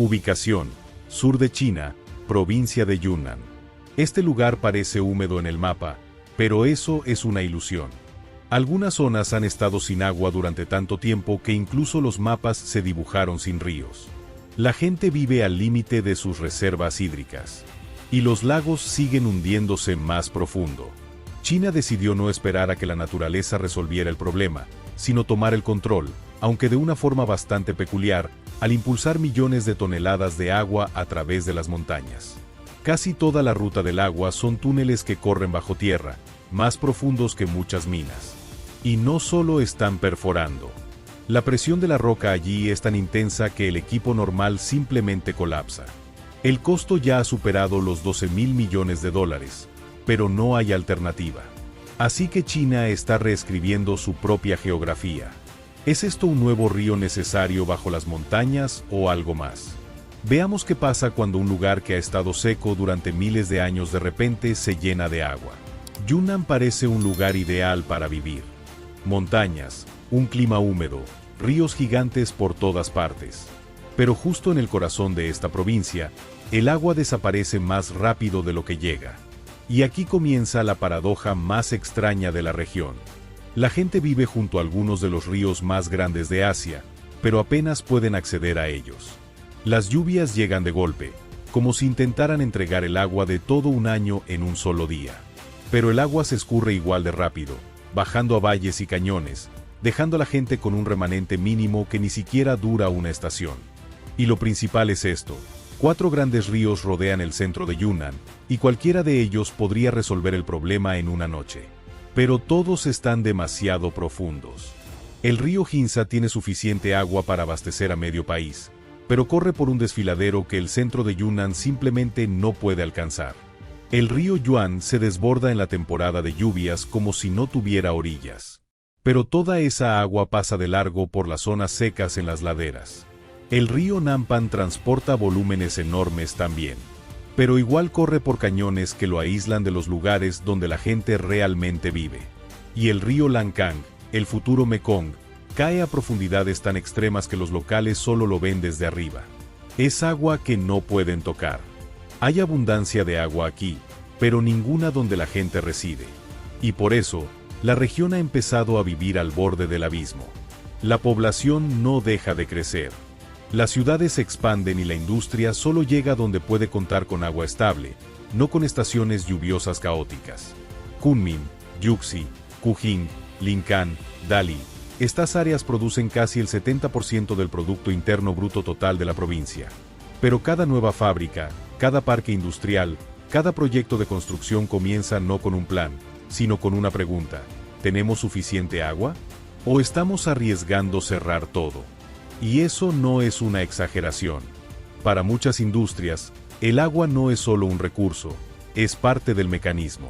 Ubicación: sur de China, provincia de Yunnan. Este lugar parece húmedo en el mapa, pero eso es una ilusión. Algunas zonas han estado sin agua durante tanto tiempo que incluso los mapas se dibujaron sin ríos. La gente vive al límite de sus reservas hídricas. Y los lagos siguen hundiéndose más profundo. China decidió no esperar a que la naturaleza resolviera el problema, sino tomar el control, aunque de una forma bastante peculiar, al impulsar millones de toneladas de agua a través de las montañas. Casi toda la ruta del agua son túneles que corren bajo tierra, más profundos que muchas minas. Y no solo están perforando. La presión de la roca allí es tan intensa que el equipo normal simplemente colapsa. El costo ya ha superado los $12.000 millones, pero no hay alternativa. Así que China está reescribiendo su propia geografía. ¿Es esto un nuevo río necesario bajo las montañas o algo más? Veamos qué pasa cuando un lugar que ha estado seco durante miles de años de repente se llena de agua. Yunnan parece un lugar ideal para vivir. Montañas, un clima húmedo, ríos gigantes por todas partes. Pero justo en el corazón de esta provincia, el agua desaparece más rápido de lo que llega. Y aquí comienza la paradoja más extraña de la región. La gente vive junto a algunos de los ríos más grandes de Asia, pero apenas pueden acceder a ellos. Las lluvias llegan de golpe, como si intentaran entregar el agua de todo un año en un solo día. Pero el agua se escurre igual de rápido, bajando a valles y cañones, dejando a la gente con un remanente mínimo que ni siquiera dura una estación. Y lo principal es esto: 4 grandes ríos rodean el centro de Yunnan, y cualquiera de ellos podría resolver el problema en una noche. Pero todos están demasiado profundos. El río Jinsa tiene suficiente agua para abastecer a medio país, pero corre por un desfiladero que el centro de Yunnan simplemente no puede alcanzar. El río Yuan se desborda en la temporada de lluvias como si no tuviera orillas. Pero toda esa agua pasa de largo por las zonas secas en las laderas. El río Nampan transporta volúmenes enormes también. Pero igual corre por cañones que lo aíslan de los lugares donde la gente realmente vive. Y el río Lancang, el futuro Mekong, cae a profundidades tan extremas que los locales solo lo ven desde arriba. Es agua que no pueden tocar. Hay abundancia de agua aquí, pero ninguna donde la gente reside. Y por eso, la región ha empezado a vivir al borde del abismo. La población no deja de crecer. Las ciudades se expanden y la industria solo llega donde puede contar con agua estable, no con estaciones lluviosas caóticas. Kunming, Yuxi, Kujing, Linkan, Dali. Estas áreas producen casi el 70% del Producto Interno Bruto total de la provincia. Pero cada nueva fábrica, cada parque industrial, cada proyecto de construcción comienza no con un plan, sino con una pregunta: ¿tenemos suficiente agua? ¿O estamos arriesgando cerrar todo? Y eso no es una exageración. Para muchas industrias, el agua no es solo un recurso, es parte del mecanismo.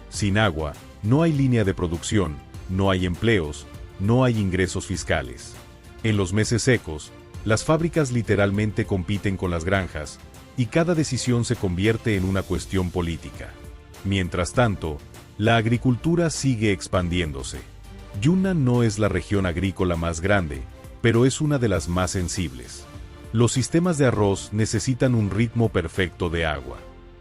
Sin agua, no hay línea de producción, no hay empleos, no hay ingresos fiscales. En los meses secos, las fábricas literalmente compiten con las granjas, y cada decisión se convierte en una cuestión política. Mientras tanto, la agricultura sigue expandiéndose. Yunnan no es la región agrícola más grande, pero es una de las más sensibles. Los sistemas de arroz necesitan un ritmo perfecto de agua.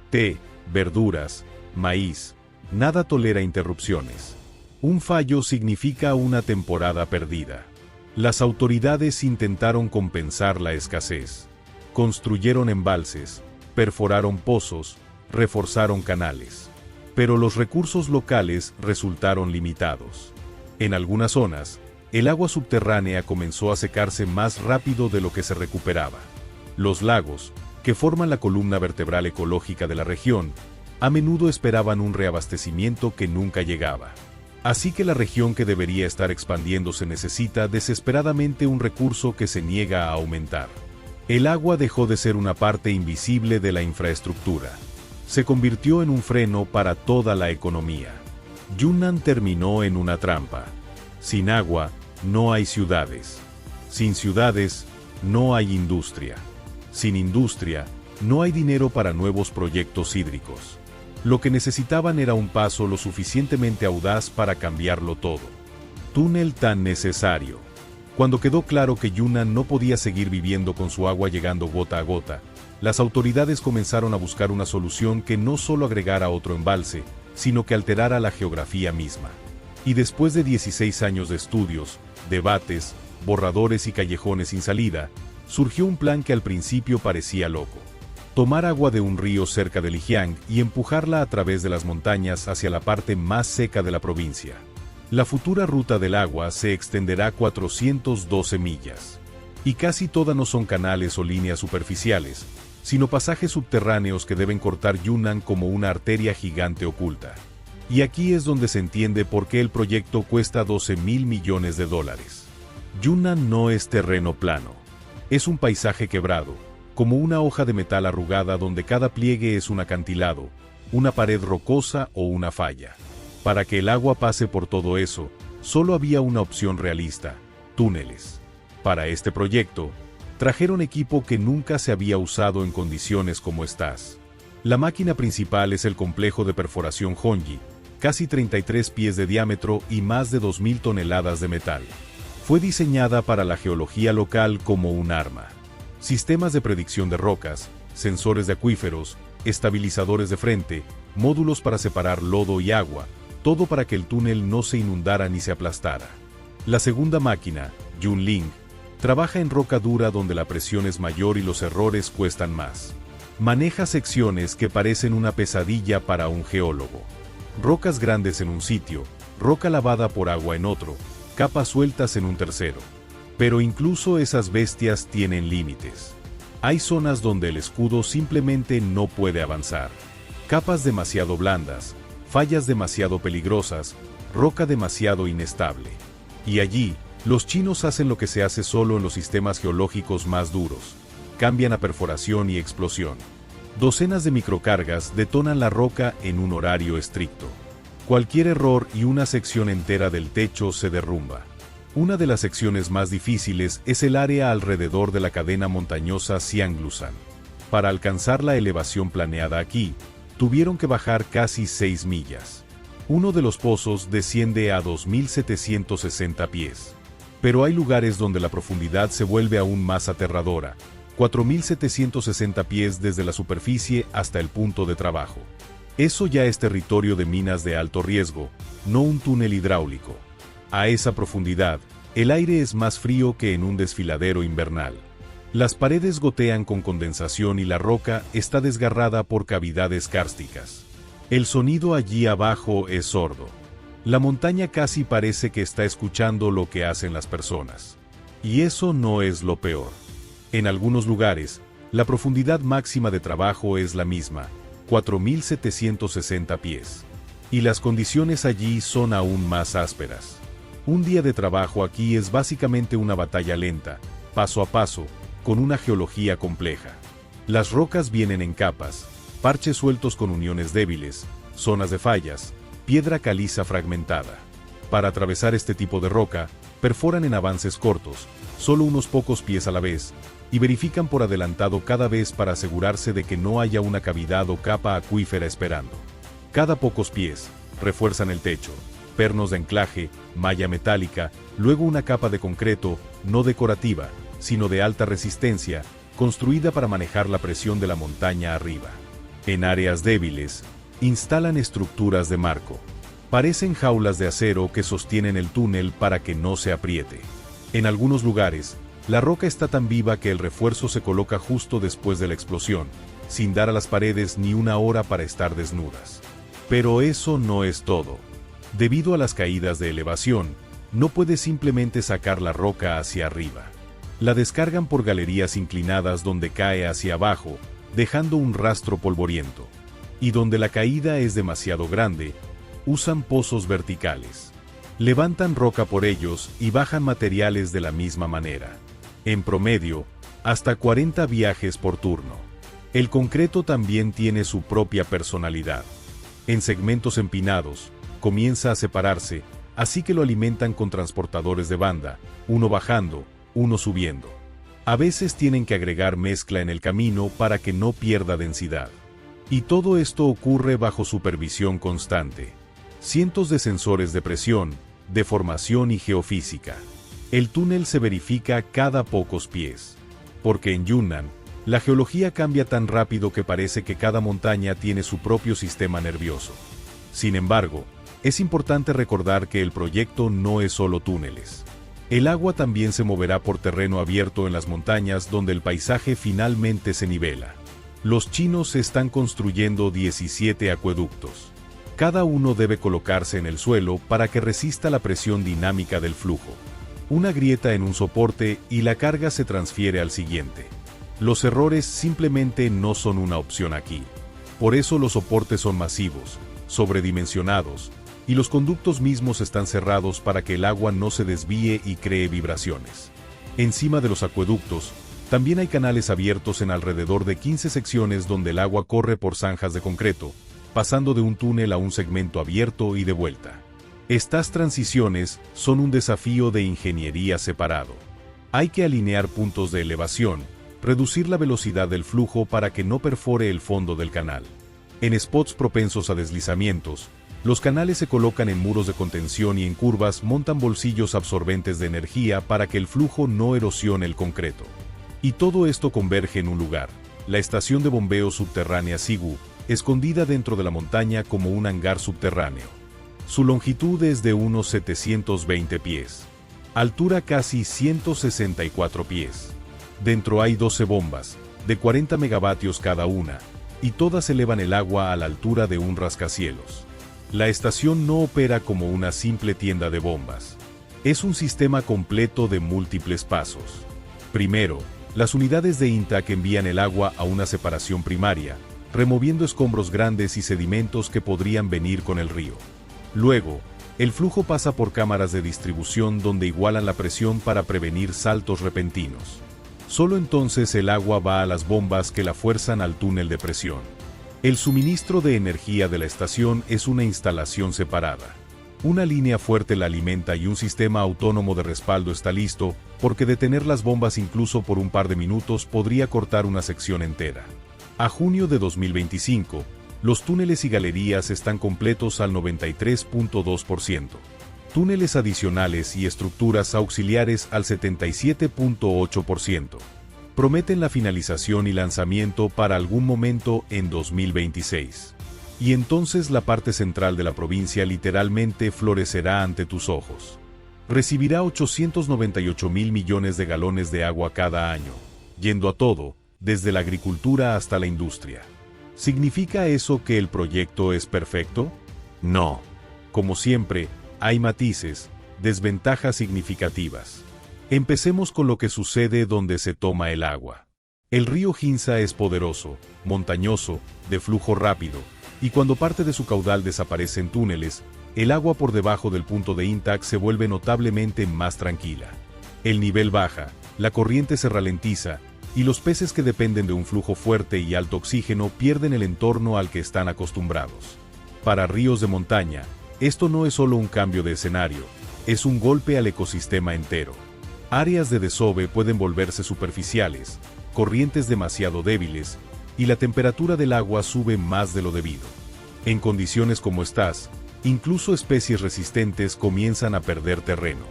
Té, verduras, maíz, nada tolera interrupciones. Un fallo significa una temporada perdida. Las autoridades intentaron compensar la escasez. Construyeron embalses, perforaron pozos, reforzaron canales. Pero los recursos locales resultaron limitados. En algunas zonas, el agua subterránea comenzó a secarse más rápido de lo que se recuperaba. Los lagos, que forman la columna vertebral ecológica de la región, a menudo esperaban un reabastecimiento que nunca llegaba. Así que la región que debería estar expandiéndose necesita desesperadamente un recurso que se niega a aumentar. El agua dejó de ser una parte invisible de la infraestructura. Se convirtió en un freno para toda la economía. Yunnan terminó en una trampa. Sin agua, no hay ciudades. Sin ciudades, no hay industria. Sin industria, no hay dinero para nuevos proyectos hídricos. Lo que necesitaban era un paso lo suficientemente audaz para cambiarlo todo. Túnel tan necesario. Cuando quedó claro que Yunnan no podía seguir viviendo con su agua llegando gota a gota, las autoridades comenzaron a buscar una solución que no solo agregara otro embalse, sino que alterara la geografía misma. Y después de 16 años de estudios, debates, borradores y callejones sin salida, surgió un plan que al principio parecía loco. Tomar agua de un río cerca de Lijiang y empujarla a través de las montañas hacia la parte más seca de la provincia. La futura ruta del agua se extenderá 412 millas. Y casi todas no son canales o líneas superficiales, sino pasajes subterráneos que deben cortar Yunnan como una arteria gigante oculta. Y aquí es donde se entiende por qué el proyecto cuesta 12.000 millones de dólares. Yunnan no es terreno plano. Es un paisaje quebrado, como una hoja de metal arrugada donde cada pliegue es un acantilado, una pared rocosa o una falla. Para que el agua pase por todo eso, solo había una opción realista: túneles. Para este proyecto, trajeron equipo que nunca se había usado en condiciones como estas. La máquina principal es el complejo de perforación Hongyi, casi 33 pies de diámetro y más de 2.000 toneladas de metal. Fue diseñada para la geología local como un arma. Sistemas de predicción de rocas, sensores de acuíferos, estabilizadores de frente, módulos para separar lodo y agua, todo para que el túnel no se inundara ni se aplastara. La segunda máquina, Yunling, trabaja en roca dura donde la presión es mayor y los errores cuestan más. Maneja secciones que parecen una pesadilla para un geólogo. Rocas grandes en un sitio, roca lavada por agua en otro, capas sueltas en un tercero. Pero incluso esas bestias tienen límites. Hay zonas donde el escudo simplemente no puede avanzar. Capas demasiado blandas, fallas demasiado peligrosas, roca demasiado inestable. Y allí, los chinos hacen lo que se hace solo en los sistemas geológicos más duros. Cambian a perforación y explosión. Docenas de microcargas detonan la roca en un horario estricto. Cualquier error y una sección entera del techo se derrumba. Una de las secciones más difíciles es el área alrededor de la cadena montañosa Xianglusan. Para alcanzar la elevación planeada aquí, tuvieron que bajar casi 6 millas. Uno de los pozos desciende a 2.760 pies. Pero hay lugares donde la profundidad se vuelve aún más aterradora, 4.760 pies desde la superficie hasta el punto de trabajo. Eso ya es territorio de minas de alto riesgo, no un túnel hidráulico. A esa profundidad, el aire es más frío que en un desfiladero invernal. Las paredes gotean con condensación y la roca está desgarrada por cavidades kársticas. El sonido allí abajo es sordo. La montaña casi parece que está escuchando lo que hacen las personas. Y eso no es lo peor. En algunos lugares, la profundidad máxima de trabajo es la misma, 4.760 pies. Y las condiciones allí son aún más ásperas. Un día de trabajo aquí es básicamente una batalla lenta, paso a paso, con una geología compleja. Las rocas vienen en capas, parches sueltos con uniones débiles, zonas de fallas, piedra caliza fragmentada. Para atravesar este tipo de roca, perforan en avances cortos, solo unos pocos pies a la vez, y verifican por adelantado cada vez para asegurarse de que no haya una cavidad o capa acuífera esperando. Cada pocos pies, refuerzan el techo, pernos de anclaje, malla metálica, luego una capa de concreto, no decorativa, sino de alta resistencia, construida para manejar la presión de la montaña arriba. En áreas débiles, instalan estructuras de marco. Parecen jaulas de acero que sostienen el túnel para que no se apriete. En algunos lugares, la roca está tan viva que el refuerzo se coloca justo después de la explosión, sin dar a las paredes ni una hora para estar desnudas. Pero eso no es todo. Debido a las caídas de elevación, no puede simplemente sacar la roca hacia arriba. La descargan por galerías inclinadas donde cae hacia abajo, dejando un rastro polvoriento. Y donde la caída es demasiado grande, usan pozos verticales. Levantan roca por ellos y bajan materiales de la misma manera. En promedio, hasta 40 viajes por turno. El concreto también tiene su propia personalidad. En segmentos empinados, comienza a separarse, así que lo alimentan con transportadores de banda, uno bajando, uno subiendo. A veces tienen que agregar mezcla en el camino para que no pierda densidad. Y todo esto ocurre bajo supervisión constante. Cientos de sensores de presión, deformación y geofísica. El túnel se verifica cada pocos pies. Porque en Yunnan, la geología cambia tan rápido que parece que cada montaña tiene su propio sistema nervioso. Sin embargo, es importante recordar que el proyecto no es solo túneles. El agua también se moverá por terreno abierto en las montañas donde el paisaje finalmente se nivela. Los chinos están construyendo 17 acueductos. Cada uno debe colocarse en el suelo para que resista la presión dinámica del flujo. Una grieta en un soporte y la carga se transfiere al siguiente. Los errores simplemente no son una opción aquí. Por eso los soportes son masivos, sobredimensionados, y los conductos mismos están cerrados para que el agua no se desvíe y cree vibraciones. Encima de los acueductos, también hay canales abiertos en alrededor de 15 secciones donde el agua corre por zanjas de concreto, pasando de un túnel a un segmento abierto y de vuelta. Estas transiciones son un desafío de ingeniería separado. Hay que alinear puntos de elevación, reducir la velocidad del flujo para que no perfore el fondo del canal. En spots propensos a deslizamientos, los canales se colocan en muros de contención y en curvas montan bolsillos absorbentes de energía para que el flujo no erosione el concreto. Y todo esto converge en un lugar, la estación de bombeo subterránea Sigu, escondida dentro de la montaña como un hangar subterráneo. Su longitud es de unos 720 pies. Altura casi 164 pies. Dentro hay 12 bombas, de 40 megavatios cada una, y todas elevan el agua a la altura de un rascacielos. La estación no opera como una simple tienda de bombas. Es un sistema completo de múltiples pasos. Primero, las unidades de INTAC envían el agua a una separación primaria, removiendo escombros grandes y sedimentos que podrían venir con el río. Luego, el flujo pasa por cámaras de distribución donde igualan la presión para prevenir saltos repentinos. Solo entonces el agua va a las bombas que la fuerzan al túnel de presión. El suministro de energía de la estación es una instalación separada. Una línea fuerte la alimenta y un sistema autónomo de respaldo está listo, porque detener las bombas incluso por un par de minutos podría cortar una sección entera. A junio de 2025, los túneles y galerías están completos al 93.2%. Túneles adicionales y estructuras auxiliares al 77.8%. Prometen la finalización y lanzamiento para algún momento en 2026. Y entonces la parte central de la provincia literalmente florecerá ante tus ojos. Recibirá 898.000 millones de galones de agua cada año, yendo a todo, desde la agricultura hasta la industria. ¿Significa eso que el proyecto es perfecto? No. Como siempre, hay matices, desventajas significativas. Empecemos con lo que sucede donde se toma el agua. El río Ginza es poderoso, montañoso, de flujo rápido, y cuando parte de su caudal desaparece en túneles, el agua por debajo del punto de INTAC se vuelve notablemente más tranquila. El nivel baja, la corriente se ralentiza, y los peces que dependen de un flujo fuerte y alto oxígeno pierden el entorno al que están acostumbrados. Para ríos de montaña, esto no es solo un cambio de escenario, es un golpe al ecosistema entero. Áreas de desove pueden volverse superficiales, corrientes demasiado débiles, y la temperatura del agua sube más de lo debido. En condiciones como estas, incluso especies resistentes comienzan a perder terreno.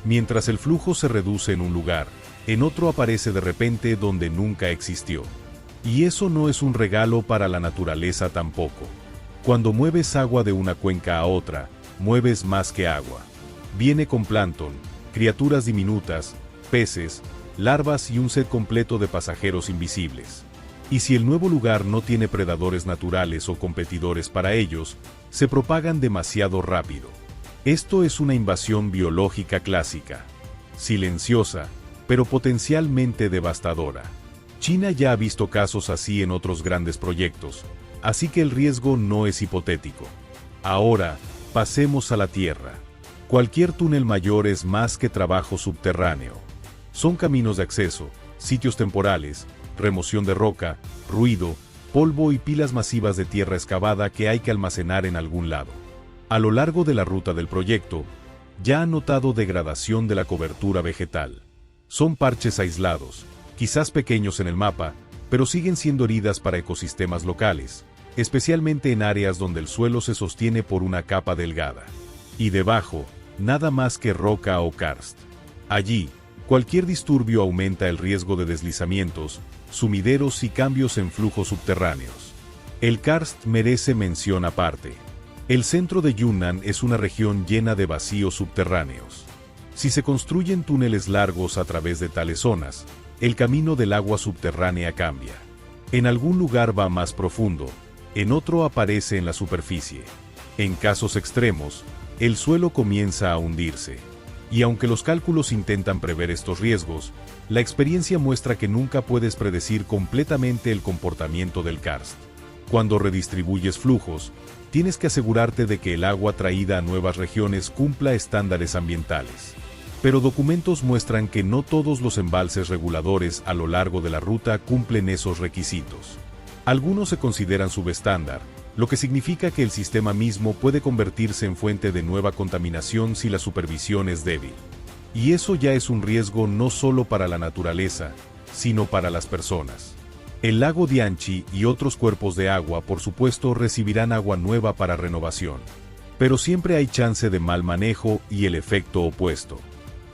Mientras el flujo se reduce en un lugar, en otro aparece de repente donde nunca existió. Y eso no es un regalo para la naturaleza tampoco. Cuando mueves agua de una cuenca a otra, mueves más que agua. Viene con plancton, criaturas diminutas, peces, larvas y un set completo de pasajeros invisibles. Y si el nuevo lugar no tiene predadores naturales o competidores para ellos, se propagan demasiado rápido. Esto es una invasión biológica clásica. Silenciosa, pero potencialmente devastadora. China ya ha visto casos así en otros grandes proyectos, así que el riesgo no es hipotético. Ahora, pasemos a la tierra. Cualquier túnel mayor es más que trabajo subterráneo. Son caminos de acceso, sitios temporales, remoción de roca, ruido, polvo y pilas masivas de tierra excavada que hay que almacenar en algún lado. A lo largo de la ruta del proyecto, ya han notado degradación de la cobertura vegetal. Son parches aislados, quizás pequeños en el mapa, pero siguen siendo heridas para ecosistemas locales, especialmente en áreas donde el suelo se sostiene por una capa delgada. Y debajo, nada más que roca o karst. Allí, cualquier disturbio aumenta el riesgo de deslizamientos, sumideros y cambios en flujos subterráneos. El karst merece mención aparte. El centro de Yunnan es una región llena de vacíos subterráneos. Si se construyen túneles largos a través de tales zonas, el camino del agua subterránea cambia. En algún lugar va más profundo, en otro aparece en la superficie. En casos extremos, el suelo comienza a hundirse. Y aunque los cálculos intentan prever estos riesgos, la experiencia muestra que nunca puedes predecir completamente el comportamiento del karst. Cuando redistribuyes flujos, tienes que asegurarte de que el agua traída a nuevas regiones cumpla estándares ambientales. Pero documentos muestran que no todos los embalses reguladores a lo largo de la ruta cumplen esos requisitos. Algunos se consideran subestándar, lo que significa que el sistema mismo puede convertirse en fuente de nueva contaminación si la supervisión es débil. Y eso ya es un riesgo no solo para la naturaleza, sino para las personas. El lago Dianchi y otros cuerpos de agua, por supuesto, recibirán agua nueva para renovación. Pero siempre hay chance de mal manejo y el efecto opuesto.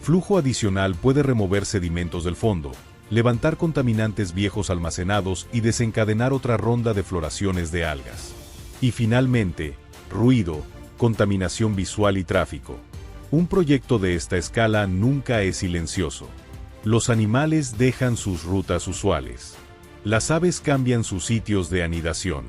Flujo adicional puede remover sedimentos del fondo, levantar contaminantes viejos almacenados y desencadenar otra ronda de floraciones de algas. Y finalmente, ruido, contaminación visual y tráfico. Un proyecto de esta escala nunca es silencioso. Los animales dejan sus rutas usuales. Las aves cambian sus sitios de anidación.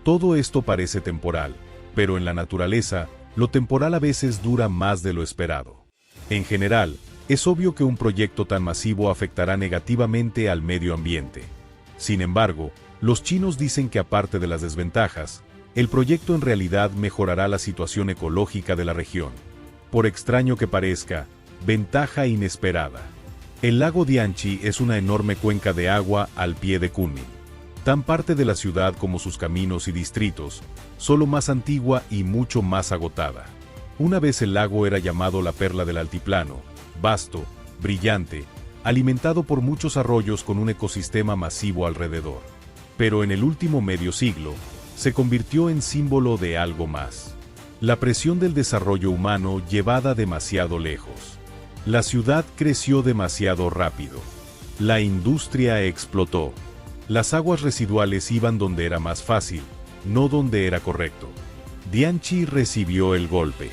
Todo esto parece temporal, pero en la naturaleza, lo temporal a veces dura más de lo esperado. En general, es obvio que un proyecto tan masivo afectará negativamente al medio ambiente. Sin embargo, los chinos dicen que aparte de las desventajas, el proyecto en realidad mejorará la situación ecológica de la región. Por extraño que parezca, ventaja inesperada. El lago Dianchi es una enorme cuenca de agua al pie de Kunming. Tan parte de la ciudad como sus caminos y distritos, solo más antigua y mucho más agotada. Una vez el lago era llamado la perla del altiplano, vasto, brillante, alimentado por muchos arroyos con un ecosistema masivo alrededor. Pero en el último medio siglo, se convirtió en símbolo de algo más. La presión del desarrollo humano llevada demasiado lejos. La ciudad creció demasiado rápido. La industria explotó. Las aguas residuales iban donde era más fácil, no donde era correcto. Dianchi recibió el golpe.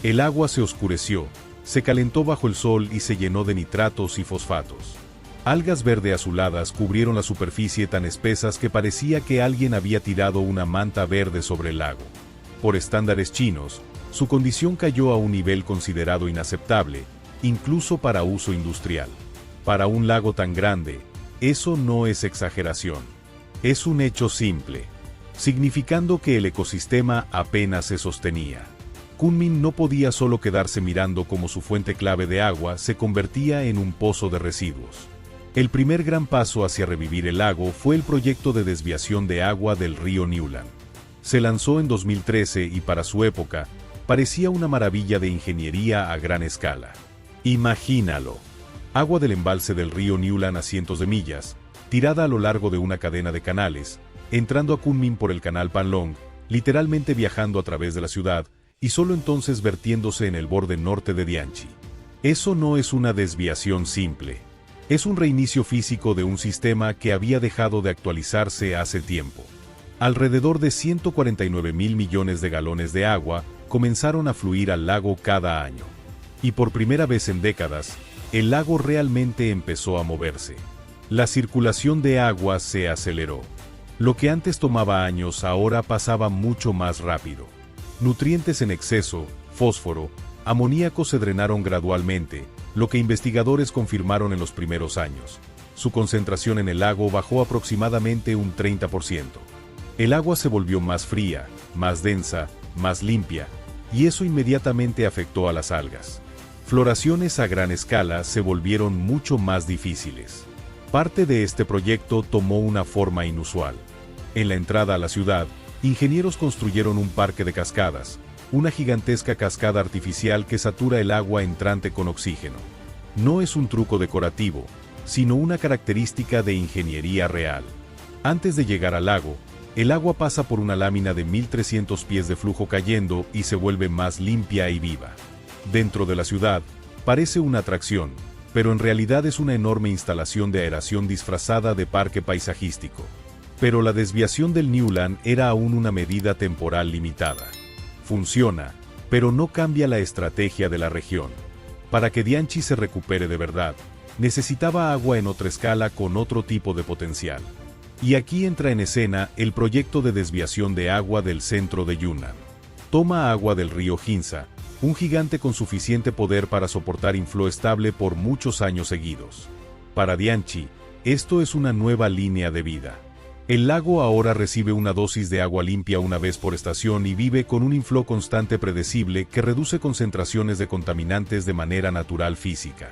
El agua se oscureció, se calentó bajo el sol y se llenó de nitratos y fosfatos. Algas verde azuladas cubrieron la superficie tan espesas que parecía que alguien había tirado una manta verde sobre el lago. Por estándares chinos, su condición cayó a un nivel considerado inaceptable, incluso para uso industrial. Para un lago tan grande, eso no es exageración. Es un hecho simple, significando que el ecosistema apenas se sostenía. Kunming no podía solo quedarse mirando cómo su fuente clave de agua se convertía en un pozo de residuos. El primer gran paso hacia revivir el lago fue el proyecto de desviación de agua del río Niulan. Se lanzó en 2013 y para su época, parecía una maravilla de ingeniería a gran escala. Imagínalo. Agua del embalse del río Niulan a cientos de millas, tirada a lo largo de una cadena de canales, entrando a Kunming por el canal Panlong, literalmente viajando a través de la ciudad, y solo entonces vertiéndose en el borde norte de Dianchi. Eso no es una desviación simple. Es un reinicio físico de un sistema que había dejado de actualizarse hace tiempo. Alrededor de 149.000 millones de galones de agua comenzaron a fluir al lago cada año. Y por primera vez en décadas, el lago realmente empezó a moverse. La circulación de agua se aceleró. Lo que antes tomaba años ahora pasaba mucho más rápido. Nutrientes en exceso, fósforo, amoníaco se drenaron gradualmente, lo que investigadores confirmaron en los primeros años. Su concentración en el lago bajó aproximadamente un 30%. El agua se volvió más fría, más densa, más limpia, y eso inmediatamente afectó a las algas. Floraciones a gran escala se volvieron mucho más difíciles. Parte de este proyecto tomó una forma inusual. En la entrada a la ciudad, ingenieros construyeron un parque de cascadas, una gigantesca cascada artificial que satura el agua entrante con oxígeno. No es un truco decorativo, sino una característica de ingeniería real. Antes de llegar al lago, el agua pasa por una lámina de 1300 pies de flujo cayendo y se vuelve más limpia y viva. Dentro de la ciudad, Parece una atracción, pero en realidad es una enorme instalación de aeración disfrazada de parque paisajístico. Pero la desviación del Newland era aún una medida temporal limitada. Funciona, pero no cambia la estrategia de la región. Para que Dianchi se recupere de verdad, necesitaba agua en otra escala con otro tipo de potencial. Y aquí entra en escena el proyecto de desviación de agua del centro de Yunnan. Toma agua del río Jinsa, un gigante con suficiente poder para soportar inflow estable por muchos años seguidos. Para Dianchi, esto es una nueva línea de vida. El lago ahora recibe una dosis de agua limpia una vez por estación y vive con un inflow constante predecible que reduce concentraciones de contaminantes de manera natural física.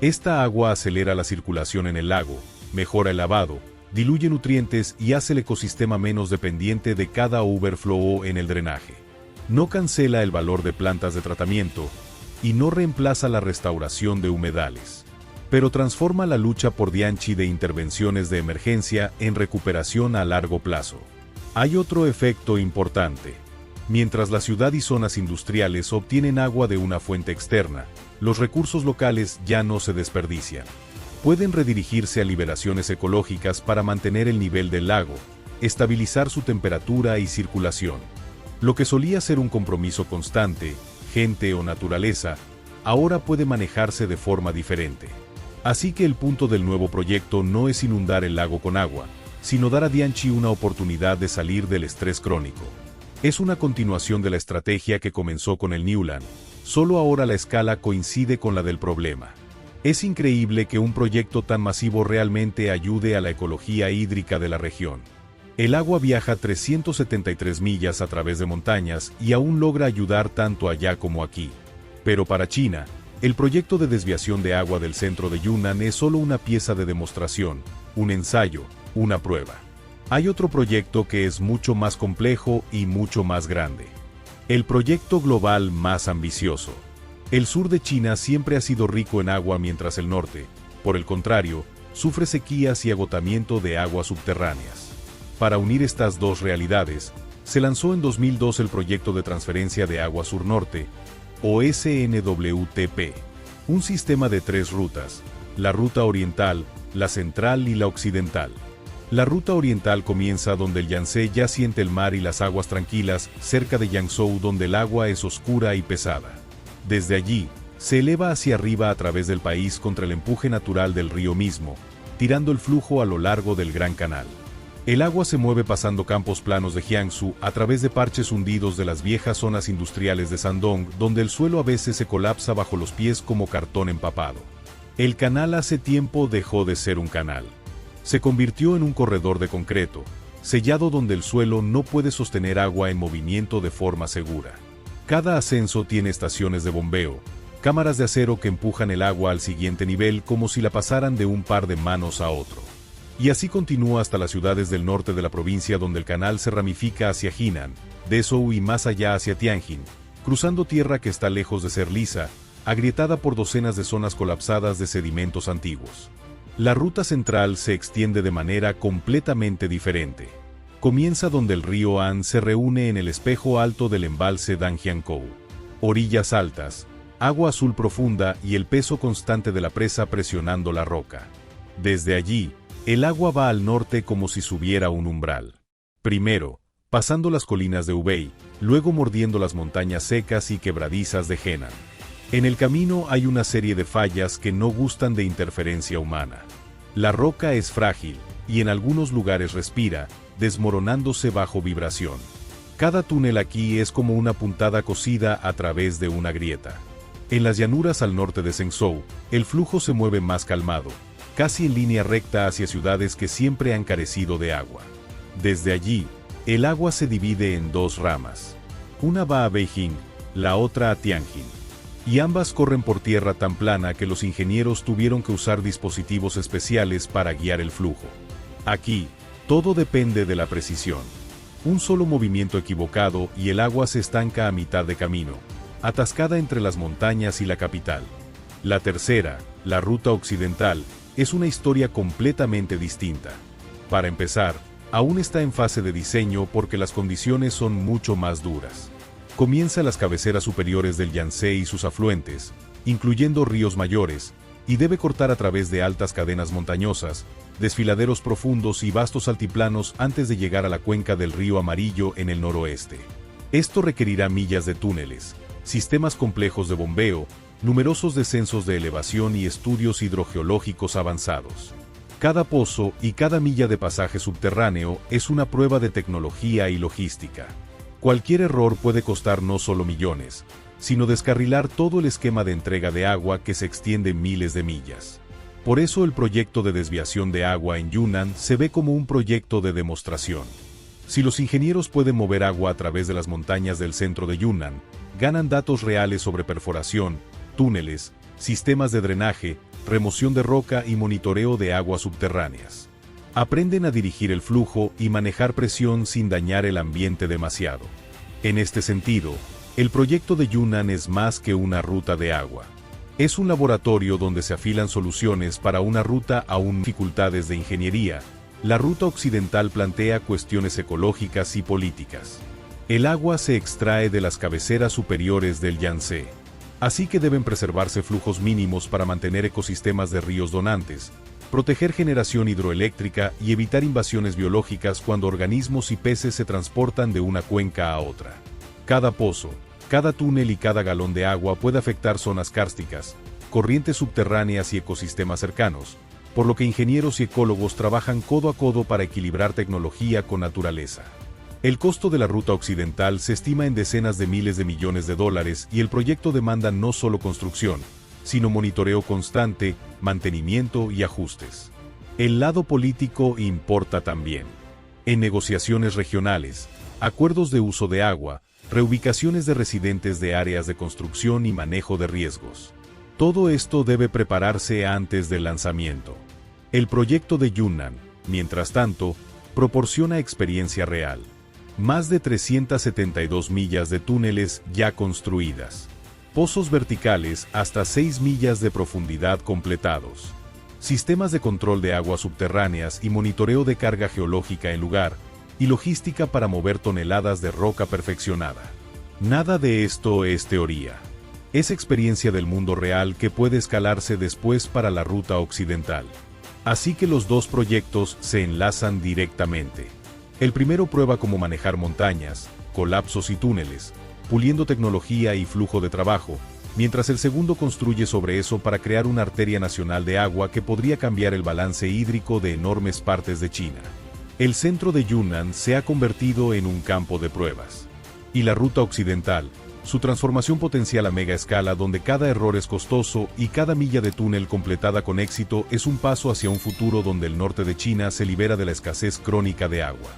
Esta agua acelera la circulación en el lago, mejora el lavado, diluye nutrientes y hace el ecosistema menos dependiente de cada overflow en el drenaje. No cancela el valor de plantas de tratamiento y no reemplaza la restauración de humedales, pero transforma la lucha por Dianchi de intervenciones de emergencia en recuperación a largo plazo. Hay otro efecto importante. Mientras la ciudad y zonas industriales obtienen agua de una fuente externa, los recursos locales ya no se desperdician. Pueden redirigirse a liberaciones ecológicas para mantener el nivel del lago, estabilizar su temperatura y circulación. Lo que solía ser un compromiso constante, gente o naturaleza, ahora puede manejarse de forma diferente. Así que el punto del nuevo proyecto no es inundar el lago con agua, sino dar a Dianchi una oportunidad de salir del estrés crónico. Es una continuación de la estrategia que comenzó con el Newland, solo ahora la escala coincide con la del problema. Es increíble que un proyecto tan masivo realmente ayude a la ecología hídrica de la región. El agua viaja 373 millas a través de montañas y aún logra ayudar tanto allá como aquí. Pero para China, el proyecto de desviación de agua del centro de Yunnan es solo una pieza de demostración, un ensayo, una prueba. Hay otro proyecto que es mucho más complejo y mucho más grande. El proyecto global más ambicioso. El sur de China siempre ha sido rico en agua mientras el norte, por el contrario, sufre sequías y agotamiento de aguas subterráneas. Para unir estas dos realidades, se lanzó en 2002 el proyecto de transferencia de agua sur-norte, o SNWTP, un sistema de 3 rutas, la ruta oriental, la central y la occidental. La ruta oriental comienza donde el Yangtze ya siente el mar y las aguas tranquilas, cerca de Jiangsu donde el agua es oscura y pesada. Desde allí, se eleva hacia arriba a través del país contra el empuje natural del río mismo, tirando el flujo a lo largo del Gran Canal. El agua se mueve pasando campos planos de Jiangsu a través de parches hundidos de las viejas zonas industriales de Shandong, donde el suelo a veces se colapsa bajo los pies como cartón empapado. El canal hace tiempo dejó de ser un canal. Se convirtió en un corredor de concreto, sellado donde el suelo no puede sostener agua en movimiento de forma segura. Cada ascenso tiene estaciones de bombeo, cámaras de acero que empujan el agua al siguiente nivel como si la pasaran de un par de manos a otro. Y así continúa hasta las ciudades del norte de la provincia donde el canal se ramifica hacia Jinan, Dezhou y más allá hacia Tianjin, cruzando tierra que está lejos de ser lisa, agrietada por docenas de zonas colapsadas de sedimentos antiguos. La ruta central se extiende de manera completamente diferente. Comienza donde el río An se reúne en el espejo alto del embalse Danjiangkou. Orillas altas, agua azul profunda y el peso constante de la presa presionando la roca. Desde allí, el agua va al norte como si subiera un umbral. Primero, pasando las colinas de Hubei, luego mordiendo las montañas secas y quebradizas de Henan. En el camino hay una serie de fallas que no gustan de interferencia humana. La roca es frágil, y en algunos lugares respira, desmoronándose bajo vibración. Cada túnel aquí es como una puntada cosida a través de una grieta. En las llanuras al norte de Zhengzhou, el flujo se mueve más calmado, casi en línea recta hacia ciudades que siempre han carecido de agua. Desde allí, el agua se divide en 2 ramas. Una va a Beijing, la otra a Tianjin. Y ambas corren por tierra tan plana que los ingenieros tuvieron que usar dispositivos especiales para guiar el flujo. Aquí, todo depende de la precisión. Un solo movimiento equivocado y el agua se estanca a mitad de camino, atascada entre las montañas y la capital. La tercera, la ruta occidental, es una historia completamente distinta. Para empezar, aún está en fase de diseño porque las condiciones son mucho más duras. Comienza las cabeceras superiores del Yangtze y sus afluentes, incluyendo ríos mayores, y debe cortar a través de altas cadenas montañosas, desfiladeros profundos y vastos altiplanos antes de llegar a la cuenca del río Amarillo en el noroeste. Esto requerirá millas de túneles, sistemas complejos de bombeo, numerosos descensos de elevación y estudios hidrogeológicos avanzados. Cada pozo y cada milla de pasaje subterráneo es una prueba de tecnología y logística. Cualquier error puede costar no solo millones, sino descarrilar todo el esquema de entrega de agua que se extiende miles de millas. Por eso el proyecto de desviación de agua en Yunnan se ve como un proyecto de demostración. Si los ingenieros pueden mover agua a través de las montañas del centro de Yunnan, ganan datos reales sobre perforación, túneles, sistemas de drenaje, remoción de roca y monitoreo de aguas subterráneas. Aprenden a dirigir el flujo y manejar presión sin dañar el ambiente demasiado. En este sentido, el proyecto de Yunnan es más que una ruta de agua. Es un laboratorio donde se afilan soluciones para una ruta aún dificultades de ingeniería. La ruta occidental plantea cuestiones ecológicas y políticas. El agua se extrae de las cabeceras superiores del Yangtze. Así que deben preservarse flujos mínimos para mantener ecosistemas de ríos donantes, proteger generación hidroeléctrica y evitar invasiones biológicas cuando organismos y peces se transportan de una cuenca a otra. Cada pozo, cada túnel y cada galón de agua puede afectar zonas kársticas, corrientes subterráneas y ecosistemas cercanos, por lo que ingenieros y ecólogos trabajan codo a codo para equilibrar tecnología con naturaleza. El costo de la ruta occidental se estima en decenas de miles de millones de dólares y el proyecto demanda no solo construcción, sino monitoreo constante, mantenimiento y ajustes. El lado político importa también. En negociaciones regionales, acuerdos de uso de agua, reubicaciones de residentes de áreas de construcción y manejo de riesgos. Todo esto debe prepararse antes del lanzamiento. El proyecto de Yunnan, mientras tanto, proporciona experiencia real. Más de 372 millas de túneles ya construidas. Pozos verticales hasta 6 millas de profundidad completados. Sistemas de control de aguas subterráneas y monitoreo de carga geológica en lugar, y logística para mover toneladas de roca perfeccionada. Nada de esto es teoría. Es experiencia del mundo real que puede escalarse después para la ruta occidental. Así que los dos proyectos se enlazan directamente. El primero prueba cómo manejar montañas, colapsos y túneles, puliendo tecnología y flujo de trabajo, mientras el segundo construye sobre eso para crear una arteria nacional de agua que podría cambiar el balance hídrico de enormes partes de China. El centro de Yunnan se ha convertido en un campo de pruebas. Y la ruta occidental, su transformación potencial a mega escala donde cada error es costoso y cada milla de túnel completada con éxito es un paso hacia un futuro donde el norte de China se libera de la escasez crónica de agua.